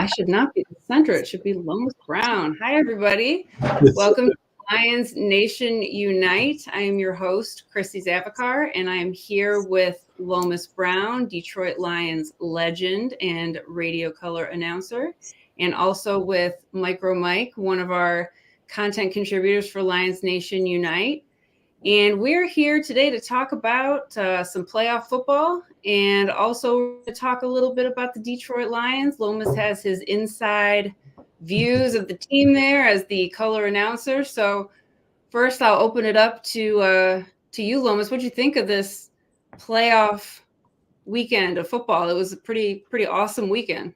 I should not be the center. It should be Lomas Brown. Hi, everybody. Welcome to Lions Nation Unite. I am your host, Chrissy Zavakar, and I am here with Lomas Brown, Detroit Lions legend and radio color announcer, and also with MicroMike, one of our content contributors for Lions Nation Unite. And we're here today to talk about some playoff football and also to talk a little bit about the Detroit Lions. Lomas has his inside views of the team there as the color announcer. So first, I'll open it up to you, Lomas. What'd you think of this playoff weekend of football? It was a pretty awesome weekend.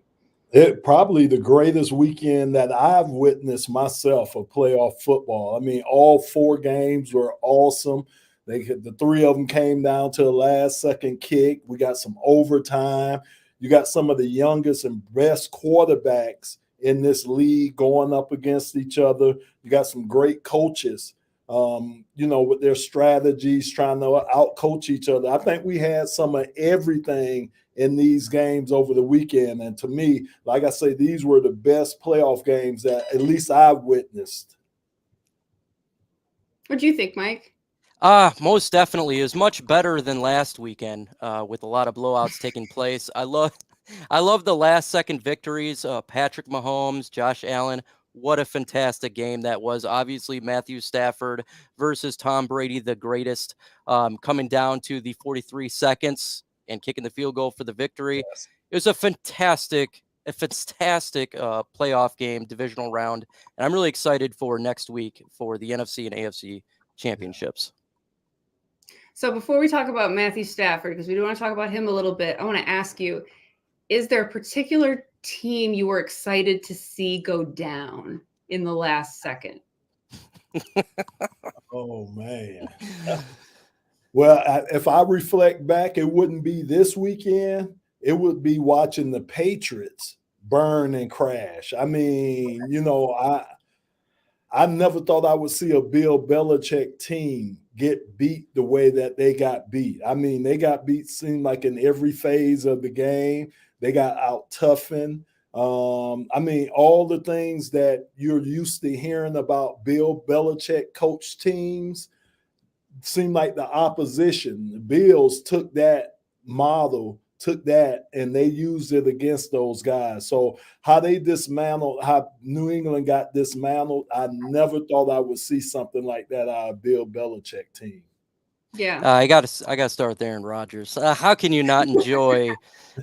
It probably the greatest weekend that I've witnessed myself of playoff football. I mean, all 4 games were awesome. The 3 of them came down to a last-second kick. We got some overtime. You got some of the youngest and best quarterbacks in this league going up against each other. You got some great coaches, with their strategies, trying to out-coach each other. I think we had some of everything in these games over the weekend. And to me, like I say, these were the best playoff games that at least I've witnessed. What do you think, Mike? Most definitely. It was much better than last weekend with a lot of blowouts taking place. I love the last second victories. Patrick Mahomes, Josh Allen. What a fantastic game that was. Obviously, Matthew Stafford versus Tom Brady, the greatest, coming down to the 43 seconds and kicking the field goal for the victory. Yes. It was a fantastic playoff game, divisional round. And I'm really excited for next week for the NFC and AFC championships. So before we talk about Matthew Stafford, because we do want to talk about him a little bit, I want to ask you, is there a particular team you were excited to see go down in the last second? Oh, man. Well, if I reflect back, it wouldn't be this weekend. It would be watching the Patriots burn and crash. I mean, I never thought I would see a Bill Belichick team get beat the way that they got beat. I mean, they got beat, seemed like in every phase of the game. They got out-toughened. I mean, all the things that you're used to hearing about Bill Belichick coach teams seemed like the opposition. The Bills took that model, and they used it against those guys. So how they dismantled, how New England got dismantled, I never thought I would see something like that out of Bill Belichick team. Yeah. I got to start with Aaron Rodgers. How can you not enjoy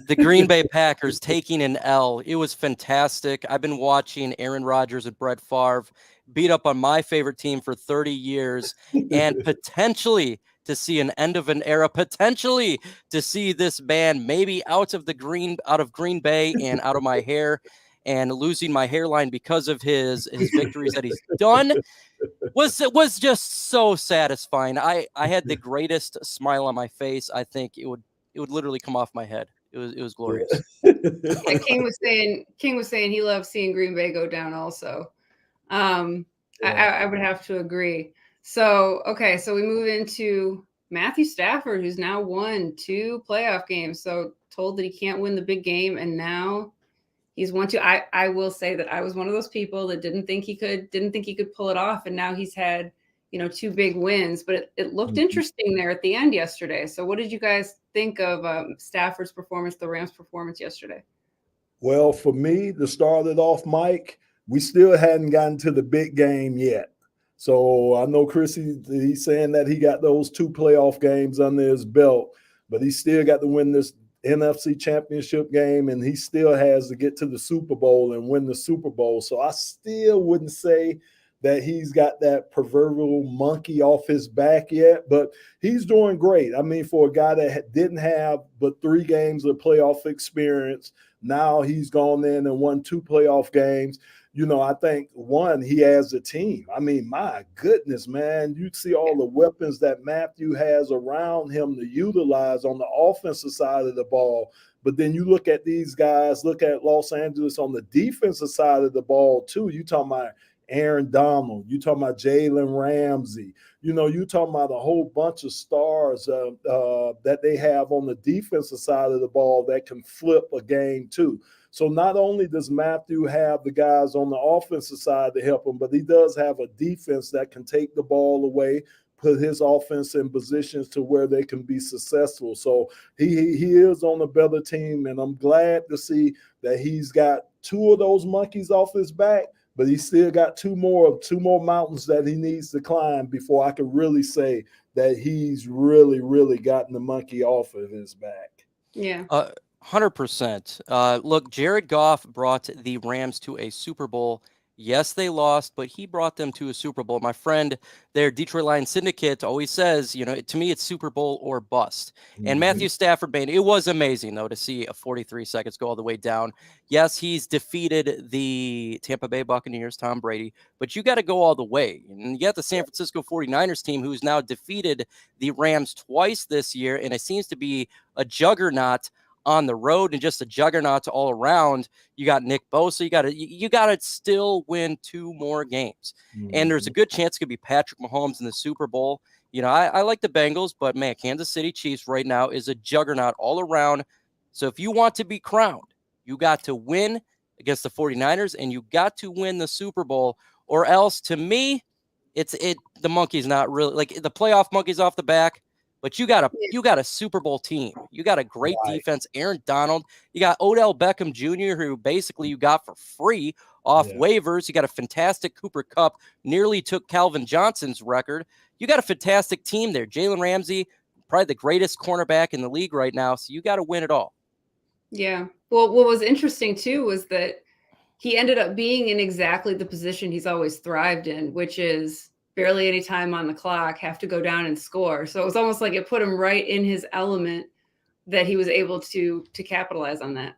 the Green Bay Packers taking an L? It was fantastic. I've been watching Aaron Rodgers and Brett Favre beat up on my favorite team for 30 years and potentially to see an end of an era, potentially to see this band maybe out of Green Bay and out of my hair and losing my hairline because of his victories that he's done was just so satisfying. I had the greatest smile on my face. I think it would literally come off my head. It was glorious. Yeah, King was saying he loves seeing Green Bay go down also. I would have to agree. So, okay, so we move into Matthew Stafford, who's now won 2 playoff games. So told that he can't win the big game, and now he's won 2. I will say that I was one of those people that didn't think he could pull it off, and now he's had 2 big wins. But it looked interesting there at the end yesterday. So what did you guys think of Stafford's performance, the Rams' performance yesterday? Well, for me, to start it off, Mike, we still hadn't gotten to the big game yet. So I know he's saying that he got those 2 playoff games under his belt, but he still got to win this NFC championship game, and he still has to get to the Super Bowl and win the Super Bowl. So I still wouldn't say that he's got that proverbial monkey off his back yet, but he's doing great. I mean, for a guy that didn't have but 3 games of playoff experience, now he's gone in and won 2 playoff games. I think, one, he has a team. I mean, my goodness, man, you see all the weapons that Matthew has around him to utilize on the offensive side of the ball. But then you look at these guys, look at Los Angeles on the defensive side of the ball, too. You talking about Aaron Donald, you talking about Jalen Ramsey, you talking about a whole bunch of stars that they have on the defensive side of the ball that can flip a game, too. So not only does Matthew have the guys on the offensive side to help him, but he does have a defense that can take the ball away, put his offense in positions to where they can be successful. So he is on a better team, and I'm glad to see that he's got 2 of those monkeys off his back, but he's still got two more mountains that he needs to climb before I can really say that he's really gotten the monkey off of his back. Yeah. 100%. Look, Jared Goff brought the Rams to a Super Bowl. Yes, they lost, but he brought them to a Super Bowl. My friend, their Detroit Lions syndicate, always says, to me, it's Super Bowl or bust. And Matthew Stafford, man, it was amazing, though, to see a 43 seconds go all the way down. Yes, he's defeated the Tampa Bay Buccaneers, Tom Brady, but you got to go all the way. And you got the San Francisco 49ers team, who's now defeated the Rams twice this year, and it seems to be a juggernaut on the road and just a juggernaut all around. You got Nick Bosa. You got to still win 2 more games. And there's a good chance it could be Patrick Mahomes in the Super Bowl. I like the Bengals, but man, Kansas City Chiefs right now is a juggernaut all around. So if you want to be crowned, you got to win against the 49ers and you got to win the Super Bowl, or else, to me, the monkey's not really, like, the playoff monkey's off the back. But you got a Super Bowl team. You got a great defense, Aaron Donald. You got Odell Beckham Jr., who basically you got for free off waivers. You got a fantastic Cooper Kupp, nearly took Calvin Johnson's record. You got a fantastic team there. Jalen Ramsey, probably the greatest cornerback in the league right now. So you got to win it all. Yeah. Well, what was interesting, too, was that he ended up being in exactly the position he's always thrived in, which is barely any time on the clock, have to go down and score. So it was almost like it put him right in his element that he was able to capitalize on that.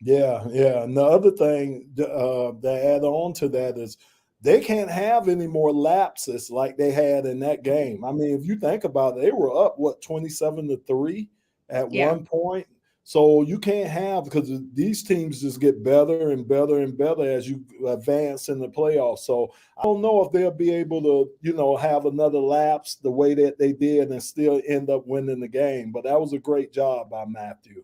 Yeah. And the other thing that add on to that is they can't have any more lapses like they had in that game. I mean, if you think about it, they were up, 27-3 at one point. So you can't have, because these teams just get better and better and better as you advance in the playoffs. So I don't know if they'll be able to, have another lapse the way that they did and still end up winning the game. But that was a great job by Matthew.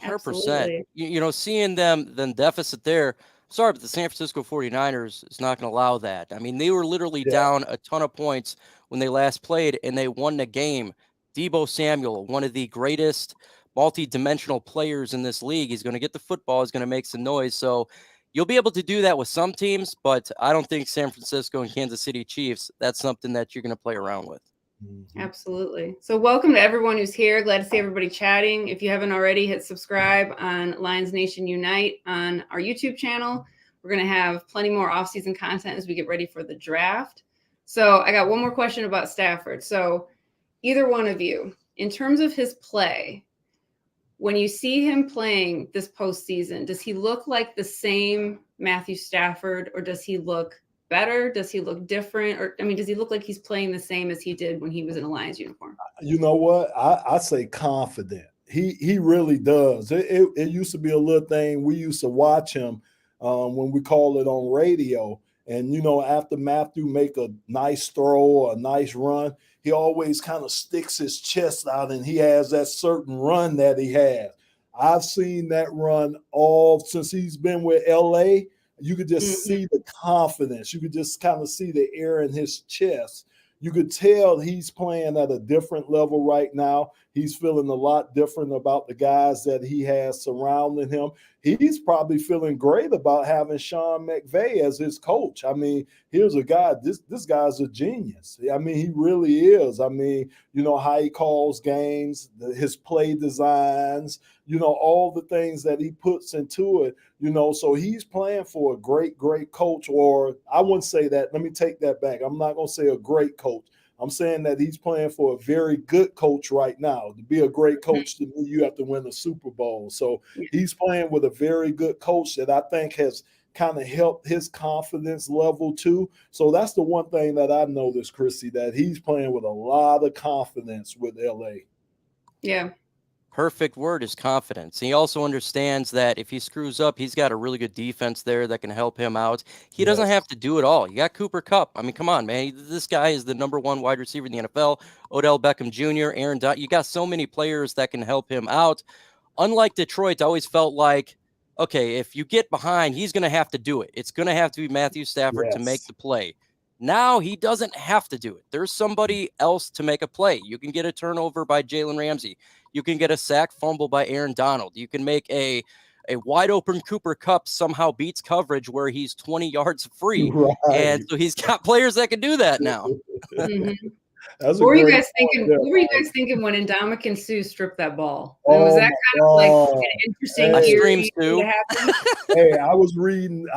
100%. Seeing them deficit there. Sorry, but the San Francisco 49ers is not going to allow that. I mean, they were literally down a ton of points when they last played, and they won the game. Deebo Samuel, one of the greatest multi-dimensional players in this league. He's going to get the football. He's going to make some noise. So you'll be able to do that with some teams, but I don't think San Francisco and Kansas City Chiefs, that's something that you're going to play around with. Absolutely. So welcome to everyone who's here. Glad to see everybody chatting. If you haven't already, hit subscribe on Lions Nation Unite on our YouTube channel. We're going to have plenty more off-season content as we get ready for the draft. So I got one more question about Stafford. So either one of you, in terms of his play, when you see him playing this postseason, does he look like the same Matthew Stafford, or does he look better? Does he look different? Or, does he look like he's playing the same as he did when he was in a Lions uniform? You know what? I say confident. He really does. It used to be a little thing. We used to watch him when we call it on radio. And, after Matthew make a nice throw or a nice run, he always kind of sticks his chest out and he has that certain run that he has. I've seen that run all since he's been with LA. You could just see the confidence. You could just kind of see the air in his chest. You could tell he's playing at a different level right now. He's feeling a lot different about the guys that he has surrounding him. He's probably feeling great about having Sean McVay as his coach. Here's a guy, this guy's a genius. He really is. How he calls games, his play designs, all the things that he puts into it, so he's playing for a great, great coach. Or I wouldn't say that. Let me take that back. I'm not going to say a great coach. I'm saying that he's playing for a very good coach right now. To be a great coach, to me, you have to win a Super Bowl. So he's playing with a very good coach that I think has kind of helped his confidence level too. So that's the one thing that I noticed, Chrissy, that he's playing with a lot of confidence with LA. Yeah. Perfect word is confidence. He also understands that if he screws up, he's got a really good defense there that can help him out. He doesn't have to do it all. You got Cooper Kupp. Come on, man. This guy is the number 1 wide receiver in the NFL. Odell Beckham Jr., Aaron Donald. You got so many players that can help him out. Unlike Detroit, I always felt like, okay, if you get behind, he's going to have to do it. It's going to have to be Matthew Stafford to make the play. Now he doesn't have to do it. There's somebody else to make a play. You can get a turnover by Jalen Ramsey. You can get a sack fumble by Aaron Donald. You can make a wide open Cooper Kupp somehow beats coverage where he's 20 yards free. Right. And so he's got players that can do that now. Mm-hmm. What were you guys thinking? What were you guys thinking when Ndamukong Suh stripped that ball? Was that kind of like an interesting theory to happen? Hey, I was reading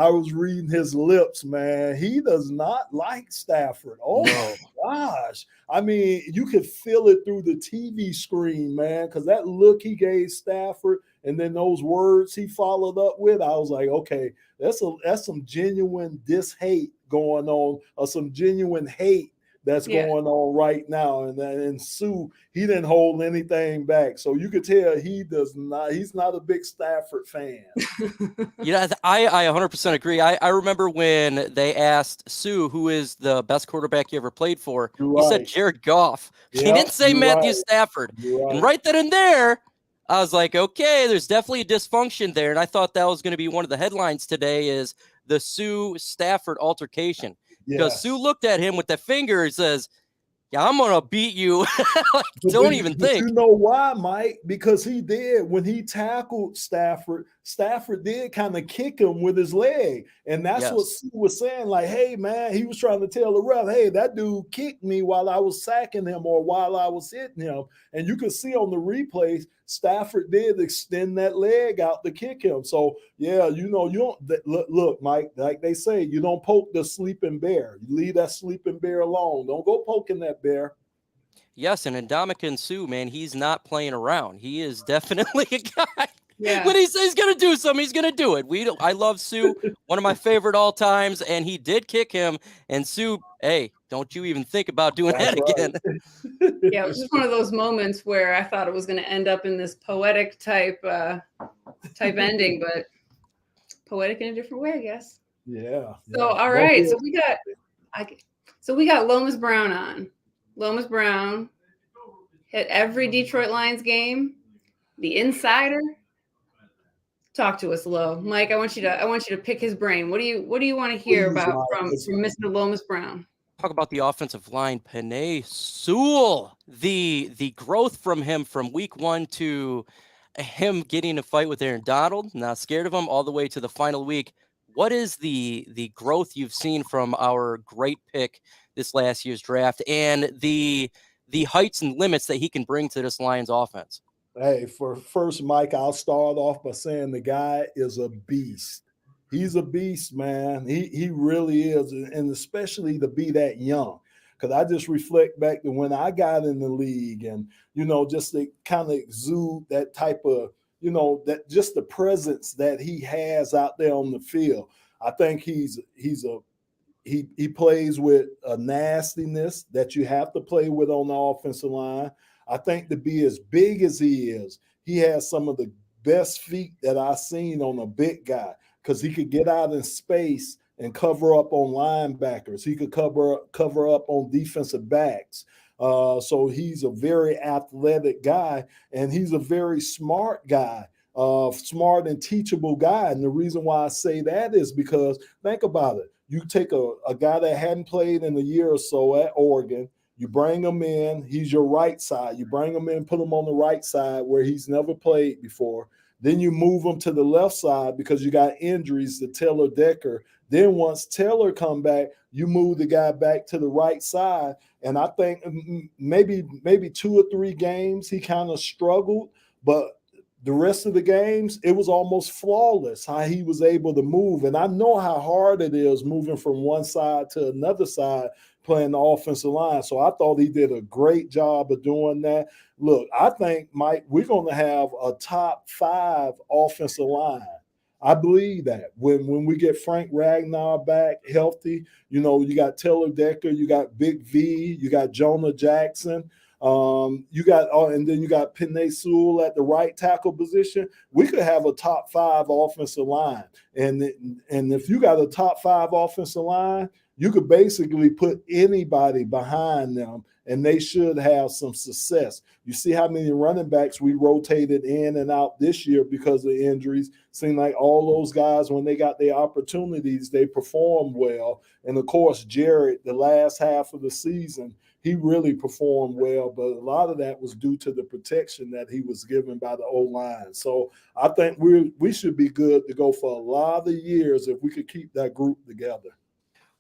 his lips, man. He does not like Stafford. Oh my gosh. I mean, you could feel it through the TV screen, man, because that look he gave Stafford and then those words he followed up with, I was like, okay, that's some genuine dis-hate going on, or some genuine hate that's going on right now. And Sue, he didn't hold anything back. So you could tell he's not a big Stafford fan. I 100% agree. I remember when they asked Sue, who is the best quarterback you ever played for, he said Jared Goff. He didn't say Matthew Stafford. And right then and there, I was like, okay, there's definitely a dysfunction there. And I thought that was going to be one of the headlines today, is the Sue Stafford altercation. Because Sue looked at him with the finger and says, yeah, I'm going to beat you. Don't even think. You know why, Mike? Because he did. When he tackled Stafford did kind of kick him with his leg. And that's what Sue was saying. Like, hey, man, he was trying to tell the ref, hey, that dude kicked me while I was sacking him or while I was hitting him. And you could see on the replays, Stafford did extend that leg out to kick him. So, yeah, you don't look, Mike, like they say, you don't poke the sleeping bear. You leave that sleeping bear alone. Don't go poking that bear. Yes, and Ndamukong Suh, man, he's not playing around. He is definitely a guy. Yeah. When he says he's going to do something, he's going to do it. I love Sue, one of my favorite all times, and he did kick him. And Sue, hey, don't you even think about doing that again. Yeah, it was just one of those moments where I thought it was going to end up in this poetic type ending, but poetic in a different way, I guess. Yeah. So, all right. So we got Lomas Brown on. Lomas Brown hit every Detroit Lions game. The Insider. Talk to us, Lo. Mike, I want you to pick his brain. What do you want to hear about from Mr. Lomas Brown? Talk about the offensive line, Penei Sewell. The growth from him from week 1 to him getting a fight with Aaron Donald, not scared of him, all the way to the final week. What is the growth you've seen from our great pick this last year's draft, and the heights and limits that he can bring to this Lions offense? Hey, first, Mike, I'll start off by saying the guy is a beast. He's a beast, man. He really is, and especially to be that young. Because I just reflect back to when I got in the league, and just to kind of exude that type of, that just the presence that he has out there on the field. I think he plays with a nastiness that you have to play with on the offensive line. I think to be as big as he is, he has some of the best feet that I've seen on a big guy, because he could get out in space and cover up on linebackers. He could cover up on defensive backs. So he's a very athletic guy, and he's a very smart guy, smart and teachable guy. And the reason why I say that is because, think about it. You take a guy that hadn't played in a year or so at Oregon, you bring him in, he's your right side. You bring him in, put him on the right side where he's never played before. Then you move him to the left side because you got injuries to Taylor Decker. Then once Taylor come back, you move the guy back to the right side. And I think maybe 2 or 3 games he kind of struggled, but the rest of the games, it was almost flawless how he was able to move. And I know how hard it is moving from one side to another side playing the offensive line. So I thought he did a great job of doing that. Look, I think, Mike, we're going to have a top 5 offensive line. I believe that when we get Frank Ragnar back healthy, you got Taylor Decker, you got Big V, you got Jonah Jackson. And then you got Penei Sewell at the right tackle position. We could have a top 5 offensive line. And if you got a top 5 offensive line, you could basically put anybody behind them and they should have some success. You see how many running backs we rotated in and out this year because of injuries. Seemed like all those guys, when they got their opportunities, they performed well. And of course, Jared, the last half of the season, he really performed well, but a lot of that was due to the protection that he was given by the O-line. So I think we should be good to go for a lot of years if we could keep that group together.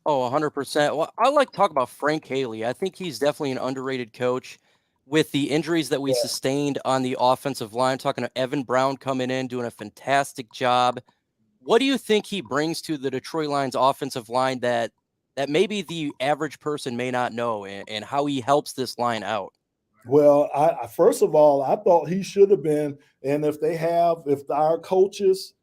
Oh, 100%. Well, I like to talk about Frank Haley. I think he's definitely an underrated coach with the injuries that we sustained on the offensive line. Talking to Evan Brown coming in, doing a fantastic job. What do you think he brings to the Detroit Lions offensive line that maybe the average person may not know, and how he helps this line out? Well, I first of all, I thought he should have been, and if our coaches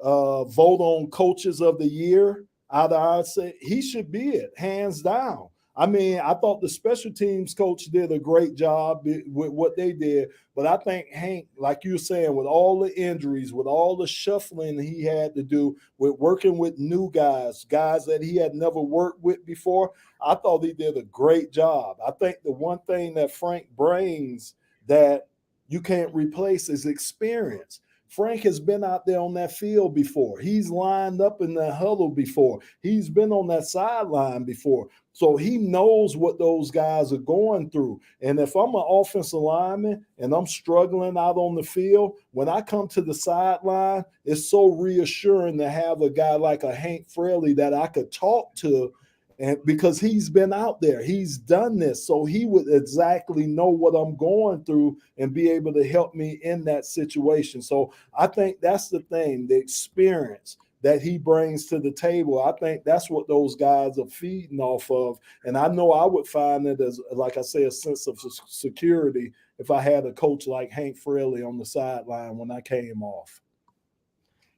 vote on coaches of the year, I'd say he should be it, hands down. I mean, I thought the special teams coach did a great job with what they did, but I think Hank, like you were saying, with all the injuries, with all the shuffling he had to do, with working with new guys that he had never worked with before, I thought he did a great job. I think the one thing that Frank brings that you can't replace is experience. Frank has been out there on that field before. He's lined up in the huddle before. He's been on that sideline before. So he knows what those guys are going through. And if I'm an offensive lineman and I'm struggling out on the field, when I come to the sideline, it's so reassuring to have a guy like a Hank Fraley that I could talk to, and because he's been out there, he's done this, so he would exactly know what I'm going through and be able to help me in that situation. So I think that's the thing, the experience that he brings to the table. I think that's what those guys are feeding off of. And I know I would find it as, like I say, a sense of security if I had a coach like Hank Fraley on the sideline when I came off.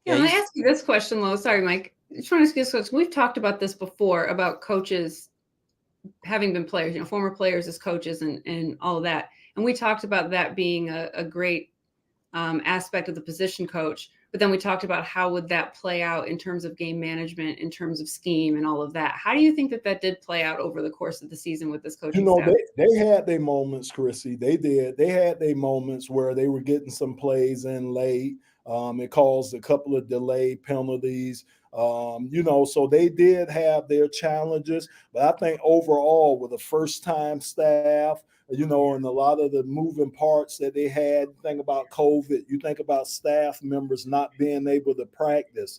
Yeah, let me ask you this question, Lo. Sorry, Mike. I just want to ask you this question. We've talked about this before, about coaches having been players, former players as coaches and all of that. And we talked about that being a great aspect of the position coach. But then we talked about how would that play out in terms of game management, in terms of scheme and all of that. How do you think that did play out over the course of the season with this coaching staff? They had their moments, Chrissy. They did. They had their moments where they were getting some plays in late. It caused a couple of delayed penalties. So they did have their challenges, but I think overall with a first-time staff, and a lot of the moving parts that they had, think about COVID, you think about staff members not being able to practice,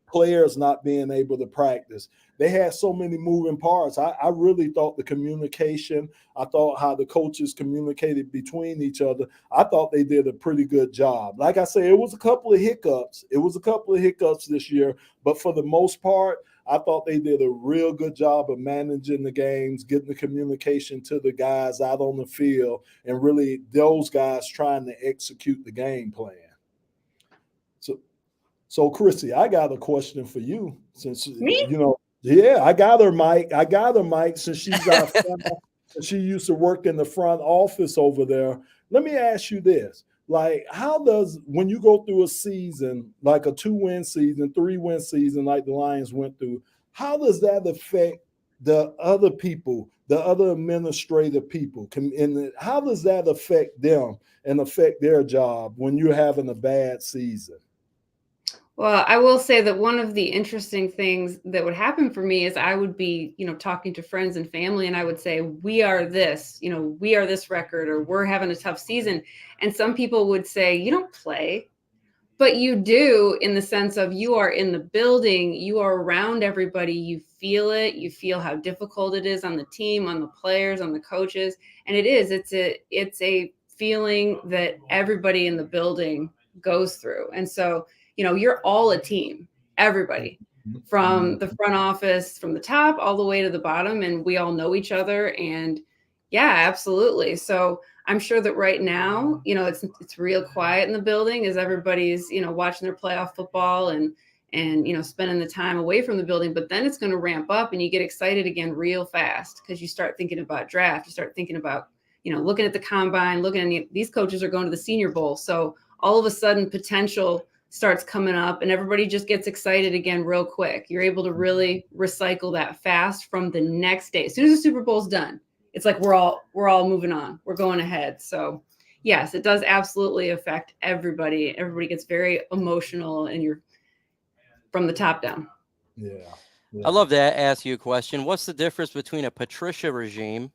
players not being able to practice. They had so many moving parts. I really thought the communication, I thought how the coaches communicated between each other, I thought they did a pretty good job. Like I say, it was a couple of hiccups. This year, but for the most part, I thought they did a real good job of managing the games, getting the communication to the guys out on the field, and really those guys trying to execute the game plan. So Chrissy, I got a question for you. Since I got her, Mike. Since she's our she used to work in the front office over there. Let me ask you this: like, when you go through a season, like a 2-win season, 3-win season, like the Lions went through, how does that affect the other people, the other administrative people? And how does that affect them and affect their job when you're having a bad season? Well, I will say that one of the interesting things that would happen for me is I would be, talking to friends and family, and I would say, we are this record, or we're having a tough season. And some people would say, you don't play, but you do, in the sense of you are in the building, you are around everybody, you feel it, you feel how difficult it is on the team, on the players, on the coaches. And it's a feeling that everybody in the building goes through. And so, you're all a team, everybody, from the front office, from the top all the way to the bottom, and we all know each other. And yeah, absolutely. So I'm sure that right now, it's real quiet in the building as everybody's, watching their playoff football and spending the time away from the building. But then it's going to ramp up and you get excited again real fast because you start thinking about draft. You start thinking about, looking at the combine, these coaches are going to the Senior Bowl. So all of a sudden potential starts coming up and everybody just gets excited again real quick. You're able to really recycle that fast from the next day. As soon as the Super Bowl's done, it's like we're all moving on. We're going ahead. So yes, it does absolutely affect everybody. Everybody gets very emotional and you're from the top down. Yeah. I love to ask you a question. What's the difference between a Patricia regime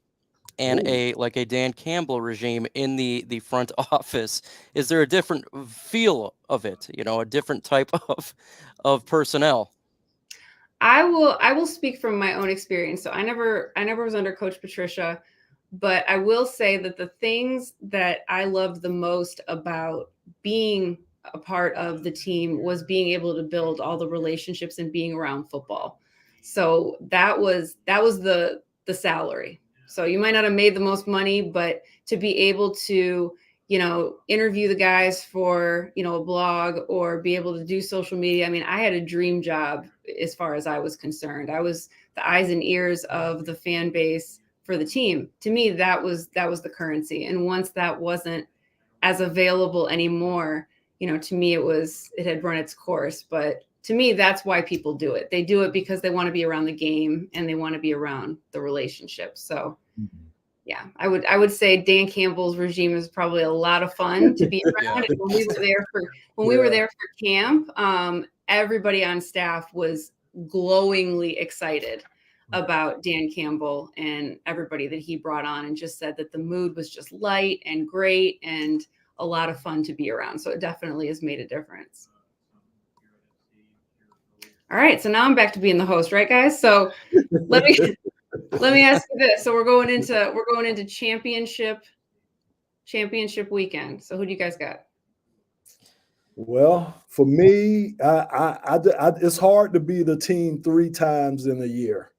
and a Dan Campbell regime in the front office? Is there a different feel of it? A different type of personnel? I will speak from my own experience. So I never was under Coach Patricia, but I will say that the things that I loved the most about being a part of the team was being able to build all the relationships and being around football. So that was the salary. So you might not have made the most money, but to be able to, interview the guys for, a blog or be able to do social media. I mean, I had a dream job as far as I was concerned. I was the eyes and ears of the fan base for the team. To me, that was the currency. And once that wasn't as available anymore, to me, it had run its course. But to me, that's why people do it. They do it because they want to be around the game and they want to be around the relationship. So yeah, I would say Dan Campbell's regime is probably a lot of fun to be around. Yeah. When we were there for camp, everybody on staff was glowingly excited about Dan Campbell and everybody that he brought on, and just said that the mood was just light and great and a lot of fun to be around. So it definitely has made a difference. All right, so now I'm back to being the host, right, guys? So let me ask you this. So we're going into championship weekend. So who do you guys got? Well, for me, it's hard to be the team 3 times in a year.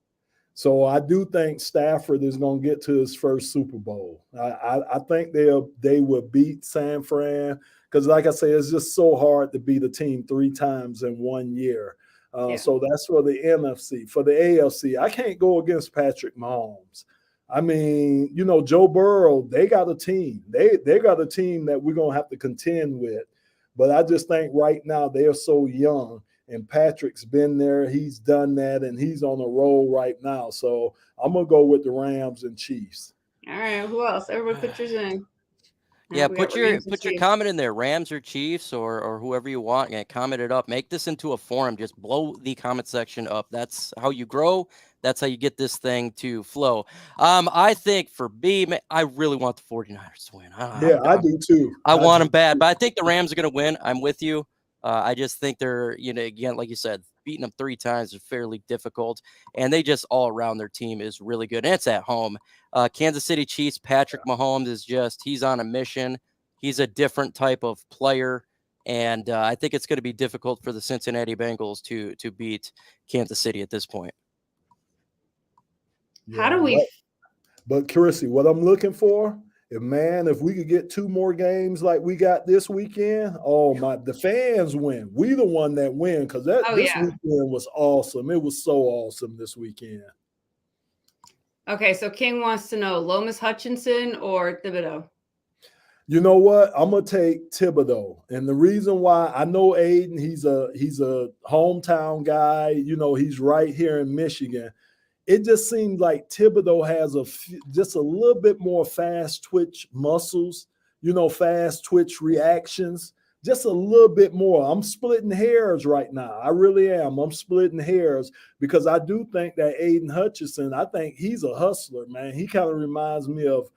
So I do think Stafford is going to get to his first Super Bowl. I think they will beat San Fran because, like I say, it's just so hard to beat a team 3 times in 1 year. So that's for the NFC. For the AFC, I can't go against Patrick Mahomes. I mean, Joe Burrow, they got a team. They got a team that we're going to have to contend with. But I just think right now they're so young, and Patrick's been there. He's done that, and he's on a roll right now. So I'm going to go with the Rams and Chiefs. All right, who else? Everybody put yours in. Yeah, put your comment in there, Rams or Chiefs or whoever you want. Yeah, comment it up. Make this into a forum. Just blow the comment section up. That's how you grow. That's how you get this thing to flow. I think for me, I really want the 49ers to win. I do too. I want them bad, but I think the Rams are going to win. I'm with you. I just think they're, again, like you said, beating them 3 times is fairly difficult, and they just all around their team is really good, and it's at home. Kansas City Chiefs, Patrick Mahomes is he's on a mission. He's a different type of player, and I think it's going to be difficult for the Cincinnati Bengals to beat Kansas City at this point. Yeah, how do we? But Chrissy, what I'm looking for, if we could get 2 more games like we got this weekend, the fans win. We the one that win because this weekend was awesome. It was so awesome this weekend. Okay, so King wants to know Lomas Hutchinson or Thibodeau. You know what? I'm gonna take Thibodeau, and the reason why, I know Aiden, he's a hometown guy. He's right here in Michigan. It just seems like Thibodeau has just a little bit more fast twitch muscles, fast twitch reactions, just a little bit more. I'm splitting hairs right now. I really am. I'm splitting hairs because I do think that Aiden Hutchinson, I think he's a hustler, man. He kind of reminds me of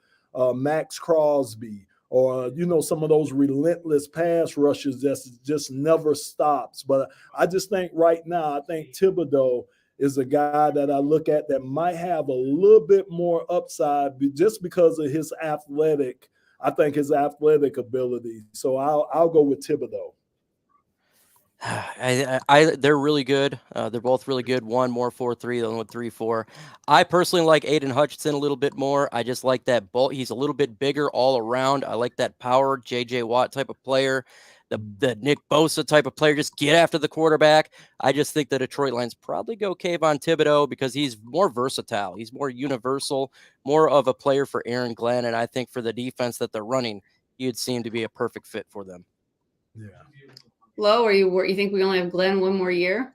Max Crosby or, some of those relentless pass rushes that just never stops. But I just think right now, I think Thibodeau is a guy that I look at that might have a little bit more upside just because of his athletic ability. So I'll go with Thibodeau. They're really good. They're both really good. One more 4-3, the other one 3-4. I personally like Aiden Hutchinson a little bit more. I just like that ball. He's a little bit bigger all around. I like that power JJ Watt type of player. The Nick Bosa type of player, just get after the quarterback. I just think the Detroit Lions probably go Kayvon Thibodeau because he's more versatile. He's more universal, more of a player for Aaron Glenn. And I think for the defense that they're running, he'd seem to be a perfect fit for them. Yeah. Lo, or you think we only have Glenn one more year?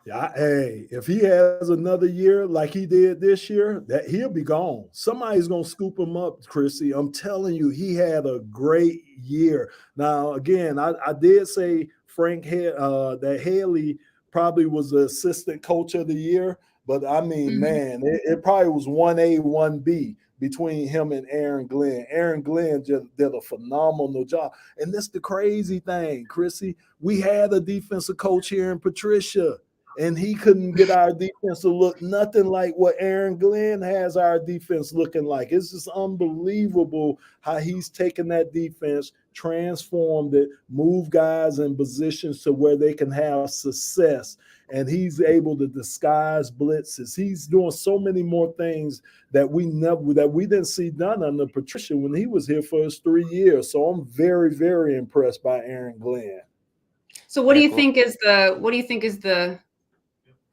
Yeah, hey, if he has another year like he did this year, that he'll be gone. Somebody's gonna scoop him up, Chrissy. I'm telling you, he had a great year. Now, again, I did say that Haley probably was the assistant coach of the year, but I mean, man, it probably was 1A, 1B between him and Aaron Glenn. Aaron Glenn just did a phenomenal job. And that's the crazy thing, Chrissy. We had a defensive coach here in Patricia, and he couldn't get our defense to look nothing like what Aaron Glenn has our defense looking like. It's just unbelievable how he's taken that defense, transformed it, moved guys in positions to where they can have success. And he's able to disguise blitzes. He's doing so many more things that we didn't see done under Patricia when he was here for his 3 years. So I'm very, very impressed by Aaron Glenn. So what do you think is the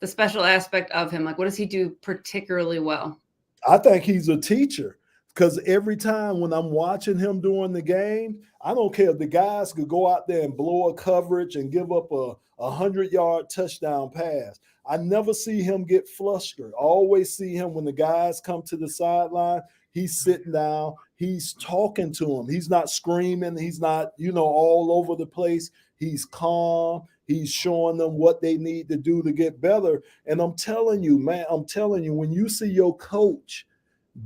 special aspect of him? Like, what does he do particularly well? I think he's a teacher, because every time when I'm watching him during the game, I don't care if the guys could go out there and blow a coverage and give up a 100-yard touchdown pass. I never see him get flustered. I always see him when the guys come to the sideline, he's sitting down, he's talking to them. He's not screaming. He's not, all over the place. He's calm. He's showing them what they need to do to get better. And I'm telling you, man, when you see your coach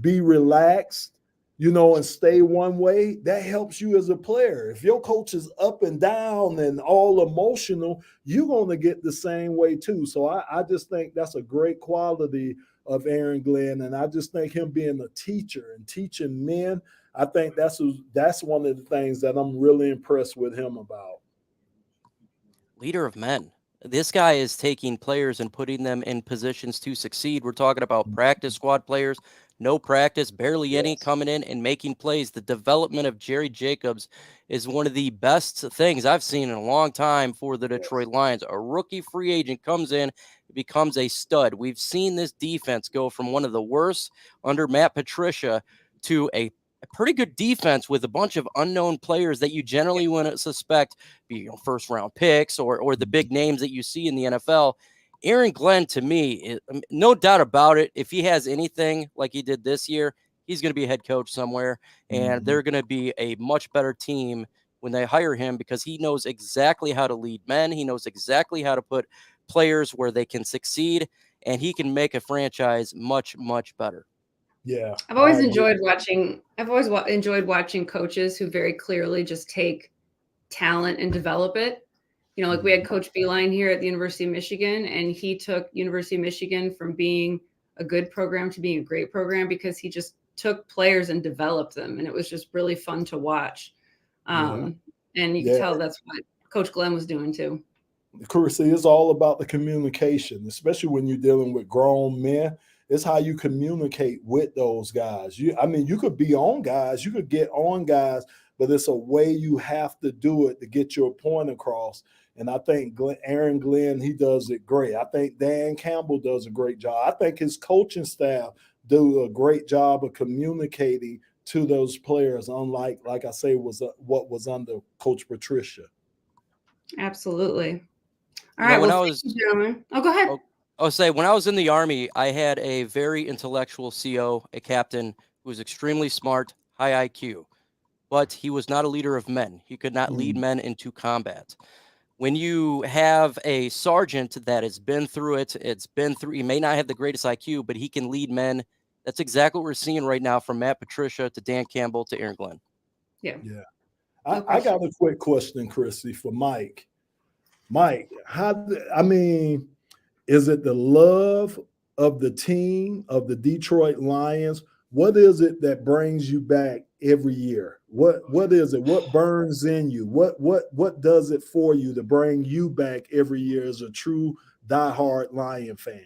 be relaxed, and stay one way, that helps you as a player. If your coach is up and down and all emotional, you're going to get the same way too. So I just think that's a great quality of Aaron Glenn. And I just think him being a teacher and teaching men, I think that's one of the things that I'm really impressed with him about. Leader of men. This guy is taking players and putting them in positions to succeed. We're talking about practice squad players, no practice, barely any, coming in and making plays. The development of Jerry Jacobs is one of the best things I've seen in a long time for the Detroit Lions. A rookie free agent comes in, becomes a stud. We've seen this defense go from one of the worst under Matt Patricia to a pretty good defense with a bunch of unknown players that you generally wouldn't suspect be first round picks or the big names that you see in the NFL. Aaron Glenn, to me, no doubt about it, if he has anything like he did this year, he's going to be a head coach somewhere, and they're going to be a much better team when they hire him, because he knows exactly how to lead men. He knows exactly how to put players where they can succeed, and he can make a franchise much, much better. Yeah, I've always enjoyed watching coaches who very clearly just take talent and develop it. Like we had Coach Beeline here at the University of Michigan, and he took University of Michigan from being a good program to being a great program because he just took players and developed them, and it was just really fun to watch. And you can tell that's what Coach Glenn was doing too. Chrissy, it's all about the communication, especially when you're dealing with grown men. It's how you communicate with those guys. You could be on guys, you could get on guys, but it's a way you have to do it to get your point across. And I think Aaron Glenn, he does it great. I think Dan Campbell does a great job. I think his coaching staff do a great job of communicating to those players, unlike, like I say, what was under Coach Patricia. Absolutely. All right. Thank you, gentlemen. Oh, go ahead. I'll say, when I was in the Army, I had a very intellectual CO, a captain who was extremely smart, high IQ, but he was not a leader of men. He could not lead men into combat. When you have a sergeant that has been through it, he may not have the greatest IQ, but he can lead men. That's exactly what we're seeing right now from Matt Patricia to Dan Campbell to Aaron Glenn. Yeah. I got a quick question, Chrissy, for Mike. Mike, is it the love of the team, of the Detroit Lions? What is it that brings you back every year? What is it? What burns in you? What does it for you to bring you back every year as a true diehard Lion fan?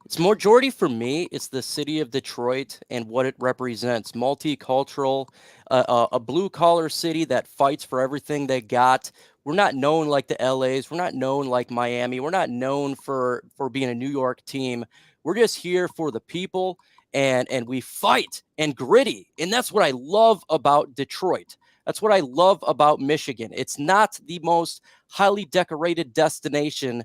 It's majority for me. It's the city of Detroit and what it represents. Multicultural, a blue-collar city that fights for everything they got. We're not known like the LAs. We're not known like Miami. We're not known for being a New York team. We're just here for the people, and we fight and gritty. And that's what I love about Detroit. That's what I love about Michigan. It's not the most highly decorated destination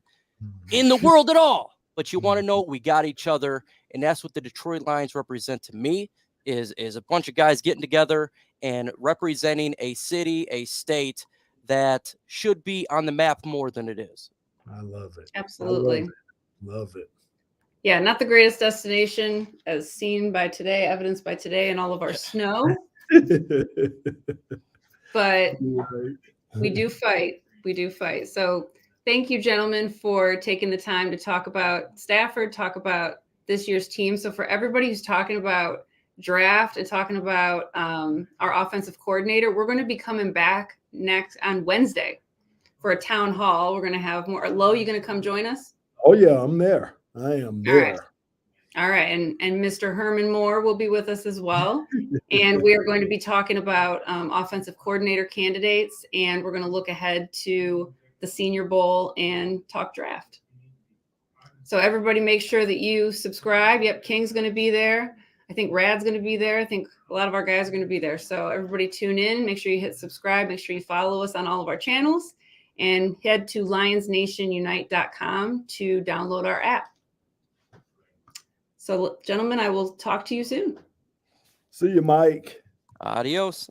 in the world at all, but you want to know we got each other, and that's what the Detroit Lions represent to me, is a bunch of guys getting together and representing a city, a state that should be on the map more than it is. I love it. Absolutely. I love it. Yeah, not the greatest destination as seen by today, evidenced by today and all of our snow. But we do fight. We do fight. So thank you, gentlemen, for taking the time to talk about Stafford, talk about this year's team. So for everybody who's talking about draft and talking about our offensive coordinator, we're going to be coming back next on Wednesday for a town hall. We're going to have more. Lo, you going to come join us? Oh, yeah, I'm there. I am there. All right. And Mr. Herman Moore will be with us as well. And we are going to be talking about offensive coordinator candidates. And we're going to look ahead to the Senior Bowl and talk draft. So everybody make sure that you subscribe. Yep, King's going to be there. I think Rad's going to be there. I think a lot of our guys are going to be there. So everybody tune in. Make sure you hit subscribe. Make sure you follow us on all of our channels. And head to lionsnationunite.com to download our app. So, gentlemen, I will talk to you soon. See you, Mike. Adios.